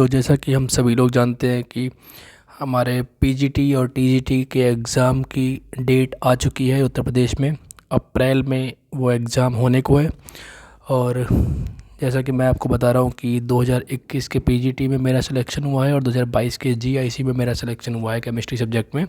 जैसा कि हम सभी लोग जानते हैं कि हमारे पीजीटी और टीजीटी के एग्ज़ाम की डेट आ चुकी है उत्तर प्रदेश में। अप्रैल में वो एग्ज़ाम होने को है। और जैसा कि मैं आपको बता रहा हूँ कि 2021 के पीजीटी में मेरा सिलेक्शन हुआ है और 2022 के जीआईसी में मेरा सिलेक्शन हुआ है केमिस्ट्री सब्जेक्ट में।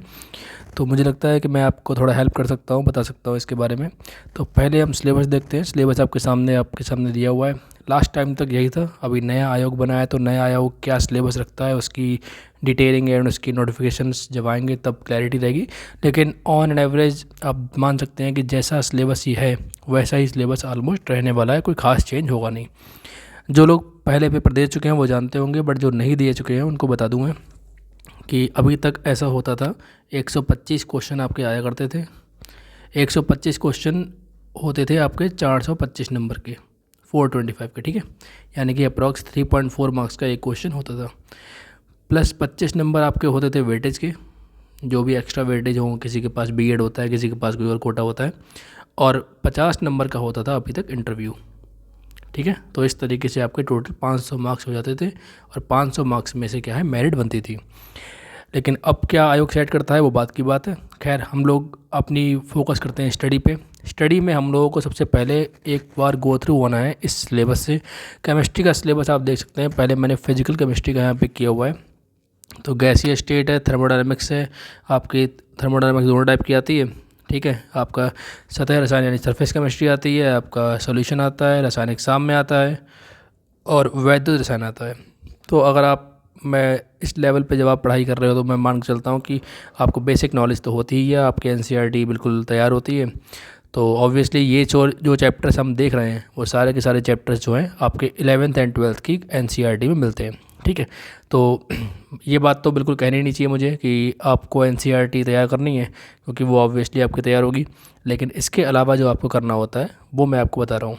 तो मुझे लगता है कि मैं आपको थोड़ा हेल्प कर सकता हूँ, बता सकता हूँ इसके बारे में। तो पहले हम सिलेबस देखते हैं। सिलेबस आपके सामने दिया हुआ है। लास्ट टाइम तक यही था। अभी नया आयोग बना है तो नया आयोग क्या सिलेबस रखता है उसकी डिटेलिंग एंड उसकी नोटिफिकेशंस जब आएंगे तब क्लैरिटी रहेगी। लेकिन ऑन एन एवरेज आप मान सकते हैं कि जैसा सिलेबस ही है वैसा ही सिलेबस ऑलमोस्ट रहने वाला है, कोई ख़ास चेंज होगा नहीं। जो लोग पहले पेपर दे चुके हैं वो जानते होंगे, बट जो नहीं दे चुके हैं उनको बता दूंगा कि अभी तक ऐसा होता था 125 क्वेश्चन आपके आया करते थे। 125 क्वेश्चन होते थे आपके 425 नंबर के, 425 के, ठीक है। यानी कि अप्रॉक्स 3.4 मार्क्स का एक क्वेश्चन होता था। प्लस 25 नंबर आपके होते थे वेटेज के, जो भी एक्स्ट्रा वेटेज हो, किसी के पास बीएड होता है, किसी के पास कोई और कोटा होता है। और 50 नंबर का होता था अभी तक इंटरव्यू, ठीक है। तो इस तरीके से आपके टोटल 500 मार्क्स हो जाते थे और 500 मार्क्स में से क्या है मेरिट बनती थी। लेकिन अब क्या आयोग सेट करता है वो बात की बात है। खैर, हम लोग अपनी फोकस करते हैं स्टडी पे। स्टडी में हम लोगों को सबसे पहले एक बार गो थ्रू होना है इस सिलेबस से। केमिस्ट्री का सिलेबस आप देख सकते हैं। पहले मैंने फिजिकल केमिस्ट्री का यहाँ पे किया हुआ है। तो गैसीय स्टेट है, थर्मोडायनेमिक्स है। आपकी थर्मोडायनेमिक्स दोनों टाइप की आती है, ठीक है। आपका सतह रसायन यानी सरफेस केमिस्ट्री आती है, आपका सॉल्यूशन आता है, रासायनिक साम में आता है, और वैद्युत रसायन आता है। तो अगर मैं इस लेवल पे जब आप पढ़ाई कर रहे हो तो मैं मान के चलता हूँ कि आपको बेसिक नॉलेज तो होती ही है, आपकी एनसीईआरटी बिल्कुल तैयार होती है। तो ऑब्वियसली ये जो चैप्टर्स हम देख रहे हैं वो सारे के सारे चैप्टर्स जो हैं आपके 11th एंड 12th की एनसीईआरटी में मिलते हैं, ठीक है। तो ये बात तो बिल्कुल कहनी नहीं चाहिए मुझे कि आपको एनसीईआरटी तैयार करनी है, क्योंकि वो ऑब्वियसली आपकी तैयार होगी। लेकिन इसके अलावा जो आपको करना होता है वो मैं आपको बता रहा हूँ।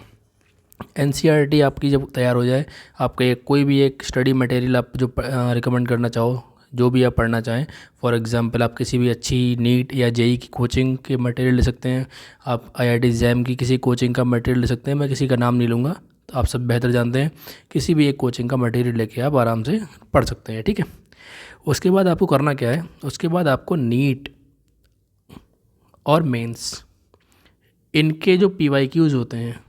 एनसीईआरटी आपकी जब तैयार हो जाए, आपके कोई भी एक स्टडी मटेरियल आप जो रिकमेंड करना चाहो, जो भी आप पढ़ना चाहें, फॉर एग्जांपल आप किसी भी अच्छी नीट या जेई की कोचिंग के मटेरियल ले सकते हैं। आप आईआईटी जैम की किसी कोचिंग का मटेरियल ले सकते हैं। मैं किसी का नाम नहीं लूँगा, तो आप सब बेहतर जानते हैं। किसी भी एक कोचिंग का मटेरियल लेके आप आराम से पढ़ सकते हैं, ठीक है। उसके बाद आपको करना क्या है, उसके बाद आपको नीट और मेंस इनके जो पीवाईक्यूज़ होते हैं,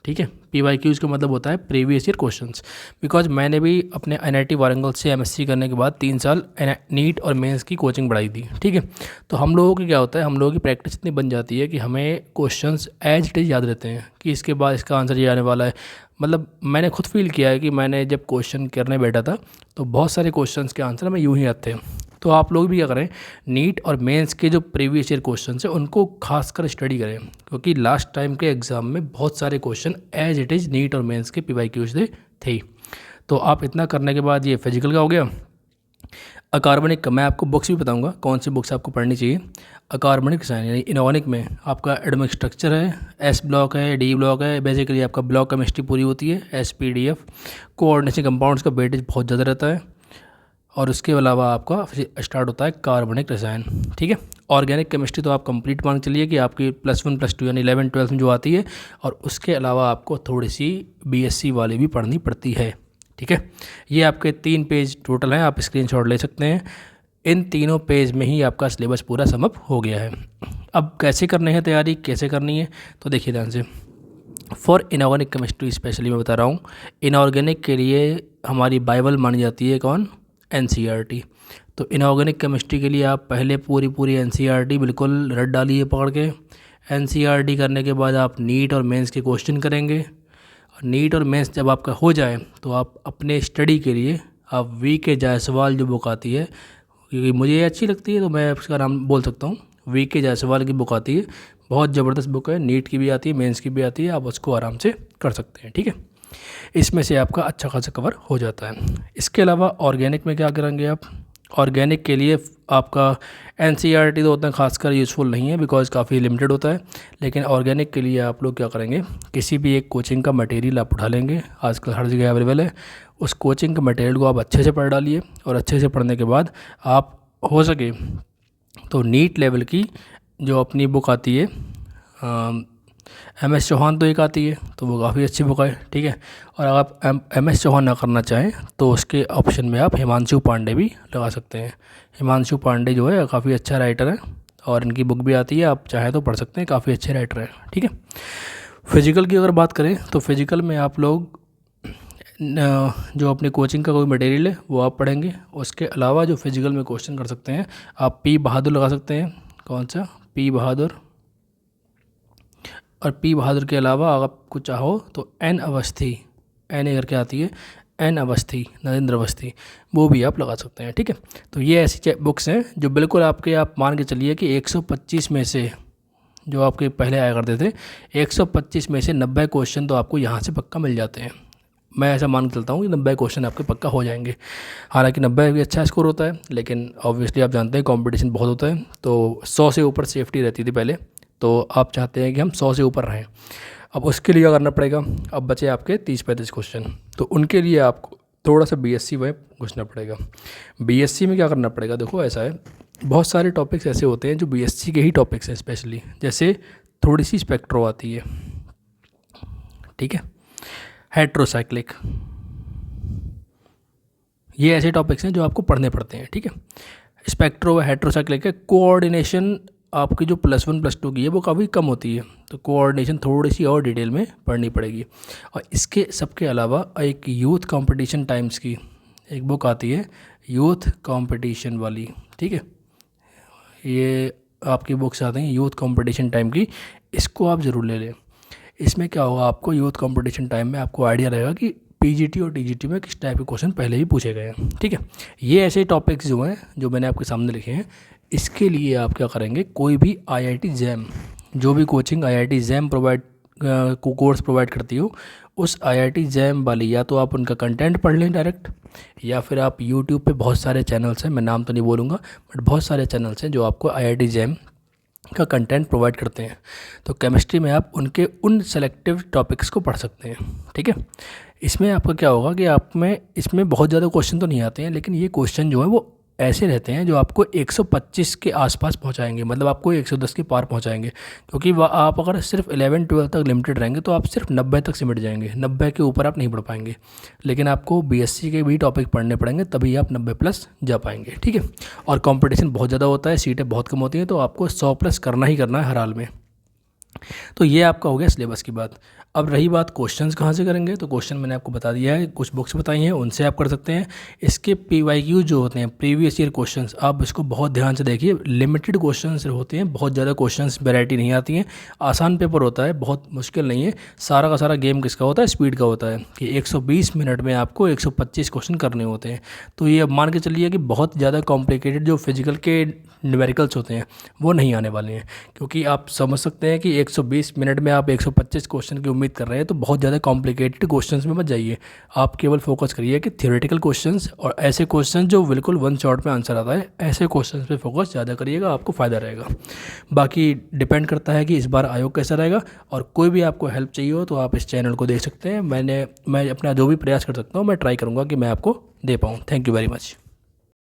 ठीक है। पीवाईक्यूज़ का मतलब होता है प्रीवियस ईयर क्वेश्चंस। बिकॉज मैंने भी अपने एनआईटी वारंगल से एमएससी करने के बाद 3 साल नीट और मेंस की कोचिंग बढ़ाई थी, ठीक है। तो हम लोगों की क्या होता है, हम लोगों की प्रैक्टिस इतनी बन जाती है कि हमें क्वेश्चंस एज इट इज़ याद रहते हैं कि इसके बाद इसका आंसर ये आने वाला है। मतलब मैंने खुद फील किया है कि मैंने जब क्वेश्चन करने बैठा था तो बहुत सारे क्वेश्चंस के आंसर हमें यूँ ही आते हैं। तो आप लोग भी क्या करें, नीट और मेंस के जो प्रीवियस ईयर क्वेश्चन है उनको खासकर स्टडी करें, क्योंकि लास्ट टाइम के एग्ज़ाम में बहुत सारे question as it is NEET और मेंस के पीवाईक्यूज थे। तो आप इतना करने के बाद ये फिजिकल का हो गया। अकार्बनिक का मैं आपको बुक्स भी बताऊंगा कौन सी बुक्स आपको पढ़नी चाहिए। अकार्बनिक रसायन यानी इनऑर्गेनिक में आपका एटॉमिक स्ट्रक्चर है, एस ब्लॉक है, डी ब्लॉक है। बेसिकली आपका ब्लॉक केमिस्ट्री पूरी होती है, एसपीडीएफ। कोऑर्डिनेशन कंपाउंड्स का वेटेज बहुत ज़्यादा रहता है। और उसके अलावा आपका स्टार्ट होता है कार्बनिक रसायन, ठीक है। ऑर्गेनिक केमिस्ट्री तो आप कंप्लीट मान चलिए कि आपकी +1 +2 यानी 11 12 में जो आती है। और उसके अलावा आपको थोड़ी सी बीएससी वाली भी पढ़नी पड़ती है, ठीक है। ये आपके 3 पेज टोटल हैं, आप स्क्रीनशॉट ले सकते हैं। इन तीनों पेज में ही आपका सिलेबस पूरा समअप हो गया है। अब कैसे करने हैं तैयारी, कैसे करनी है, तो देखिए ध्यान से। फॉर इनऑर्गेनिक केमिस्ट्री स्पेशली मैं बता रहा हूँ। इनऑर्गेनिक के लिए हमारी बाइबल मानी जाती है कौन, एनसीईआरटी। तो इनऑर्गेनिक केमिस्ट्री के लिए आप पहले पूरी एनसीईआरटी बिल्कुल रट डालिए पकड़ के। एनसीईआरटी करने के बाद आप नीट और मेंस के क्वेश्चन करेंगे। और नीट और मेंस जब आपका हो जाए तो आप अपने स्टडी के लिए आप वी के जायसवाल जो बुक आती है, क्योंकि मुझे ये अच्छी लगती है तो मैं उसका नाम बोल सकता हूँ, वी के जायसवाल की बुक आती है। बहुत ज़बरदस्त बुक है, नीट की भी आती है, मेंस की भी आती है, आप उसको आराम से कर सकते हैं, ठीक है। इसमें से आपका अच्छा खासा कवर हो जाता है। इसके अलावा ऑर्गेनिक में क्या करेंगे आप, ऑर्गेनिक के लिए आपका एनसीईआरटी तो उतना खासकर यूज़फुल नहीं है, बिकॉज काफ़ी लिमिटेड होता है। लेकिन ऑर्गेनिक के लिए आप लोग क्या करेंगे, किसी भी एक कोचिंग का मटेरियल आप उठा लेंगे, आजकल हर जगह अवेलेबल है। उस कोचिंग के मटेरियल को आप अच्छे से पढ़ डालिए, और अच्छे से पढ़ने के बाद आप हो सके तो नीट लेवल की जो अपनी बुक आती है MS चौहान तो एक आती है, तो वो काफ़ी अच्छी बुक है, ठीक है। और अगर आप MS चौहान ना करना चाहें तो उसके ऑप्शन में आप हिमांशु पांडे भी लगा सकते हैं। हिमांशु पांडे जो है काफ़ी अच्छा राइटर है और इनकी बुक भी आती है, आप चाहें तो पढ़ सकते हैं, काफ़ी अच्छे राइटर हैं, ठीक है। फिज़िकल की अगर बात करें तो फिज़िकल में आप लोग जो अपनी कोचिंग का कोई मटेरियल है वो आप पढ़ेंगे। उसके अलावा जो फिज़िकल में क्वेश्चन कर सकते हैं आप पी बहादुर लगा सकते हैं। कौन सा? पी बहादुर। और पी बहादुर के अलावा अगर आपको चाहो तो एन अवस्थी, एन करके आती है, एन अवस्थी, नरेंद्र अवस्थी, वो भी आप लगा सकते हैं, ठीक है। तो ये ऐसी बुक्स हैं जो बिल्कुल आपके, आप मान के चलिए कि 125 में से जो आपके पहले आया करते थे 125 में से 90 क्वेश्चन तो आपको यहाँ से पक्का मिल जाते हैं। मैं ऐसा मान के चलता हूँ कि 90 क्वेश्चन आपके पक्का हो जाएंगे। हालांकि 90 भी अच्छा स्कोर होता है, लेकिन ऑब्वियसली आप जानते हैं कंपटीशन बहुत होता है, तो 100 से ऊपर सेफ्टी रहती थी पहले, तो आप चाहते हैं कि हम 100 से ऊपर रहें। अब उसके लिए क्या करना पड़ेगा? अब बचे आपके 30-35 क्वेश्चन, तो उनके लिए आपको थोड़ा सा BSc में घुसना पड़ेगा। BSc में क्या करना पड़ेगा? देखो ऐसा है, बहुत सारे टॉपिक्स ऐसे होते हैं जो BSc के ही टॉपिक्स हैं, स्पेशली जैसे थोड़ी सी स्पेक्ट्रो आती है, ठीक है, हेट्रोसाइक्लिक, ये ऐसे टॉपिक्स हैं जो आपको पढ़ने पड़ते हैं, ठीक है। स्पेक्ट्रो हेट्रोसाइक्लिक है। कोऑर्डिनेशन आपकी जो +1 +2 की है वो काफ़ी कम होती है, तो कोऑर्डिनेशन थोड़ी सी और डिटेल में पढ़नी पड़ेगी। और इसके सबके अलावा एक यूथ कंपटीशन टाइम्स की एक बुक आती है, यूथ कंपटीशन वाली, ठीक है, ये आपकी बुक्स आती हैं यूथ कंपटीशन टाइम की, इसको आप ज़रूर ले लें। इसमें क्या होगा, आपको यूथ कंपटीशन टाइम में आपको आइडिया रहेगा कि PGT और TGT में किस टाइप के क्वेश्चन पहले ही पूछे गए हैं, ठीक है। ये ऐसे टॉपिक्स जो हैं जो मैंने आपके सामने लिखे हैं, इसके लिए आप क्या करेंगे, कोई भी IIT JAM, जो भी coaching IIT JAM course provide करती हो, उस IIT JAM वाली, या तो आप उनका कंटेंट पढ़ लें डायरेक्ट, या फिर आप यूट्यूब पे बहुत सारे चैनल्स हैं, मैं नाम तो नहीं बोलूँगा, बट बहुत सारे चैनल्स हैं जो आपको IIT JAM का कंटेंट प्रोवाइड करते हैं। तो केमिस्ट्री में आप उनके उन सेलेक्टिव टॉपिक्स को पढ़ सकते हैं, ठीक है। इसमें आपका क्या होगा कि आप में इसमें बहुत ज़्यादा क्वेश्चन तो नहीं आते हैं, लेकिन ये क्वेश्चन जो है वो ऐसे रहते हैं जो आपको 125 के आसपास पहुंचाएंगे, मतलब आपको 110 के पार पहुंचाएंगे। क्योंकि वह आप अगर सिर्फ 11-12 तक लिमिटेड रहेंगे तो आप सिर्फ 90 तक सिमट जाएंगे, 90 के ऊपर आप नहीं पढ़ पाएंगे। लेकिन आपको BSc के भी टॉपिक पढ़ने पड़ेंगे, तभी आप 90+ जा पाएंगे, ठीक है। और कंपटीशन बहुत ज़्यादा होता है, सीटें बहुत कम होती हैं, तो आपको 100+ करना ही करना है हर हाल में। तो ये आपका हो गया सिलेबस की बात। अब रही बात क्वेश्चंस कहाँ से करेंगे, तो क्वेश्चन मैंने आपको बता दिया है, कुछ बुक्स बताई हैं, उनसे आप कर सकते हैं। इसके PYQ जो होते हैं, प्रीवियस ईयर क्वेश्चंस, आप इसको बहुत ध्यान से देखिए, लिमिटेड क्वेश्चंस होते हैं, बहुत ज़्यादा क्वेश्चंस वैरायटी नहीं आती हैं, आसान पेपर होता है, बहुत मुश्किल नहीं है। सारा का सारा गेम किसका होता है? स्पीड का होता है, कि 120 मिनट में आपको 125 क्वेश्चन करने होते हैं। तो ये अब मान के चलिए कि बहुत ज़्यादा कॉम्प्लिकेटेड जो फिजिकल के न्यूमेरिकल्स होते हैं वो नहीं आने वाले हैं, क्योंकि आप समझ सकते हैं कि 120 मिनट में आप 125 क्वेश्चन की उम्मीद कर रहे हैं, तो बहुत ज़्यादा कॉम्प्लिकेटेड क्वेश्चंस में मत जाइए। आप केवल फोकस करिए कि थ्योरेटिकल क्वेश्चंस और ऐसे क्वेश्चन जो बिल्कुल 1 शॉट में आंसर आता है, ऐसे क्वेश्चंस पे फोकस ज़्यादा करिएगा, आपको फ़ायदा रहेगा। बाकी डिपेंड करता है कि इस बार आयोग कैसा रहेगा। और कोई भी आपको हेल्प चाहिए हो तो आप इस चैनल को देख सकते हैं। मैं अपना जो भी प्रयास कर सकता हूँ मैं ट्राई करूँगा कि मैं आपको दे पाऊँ। Thank you very much.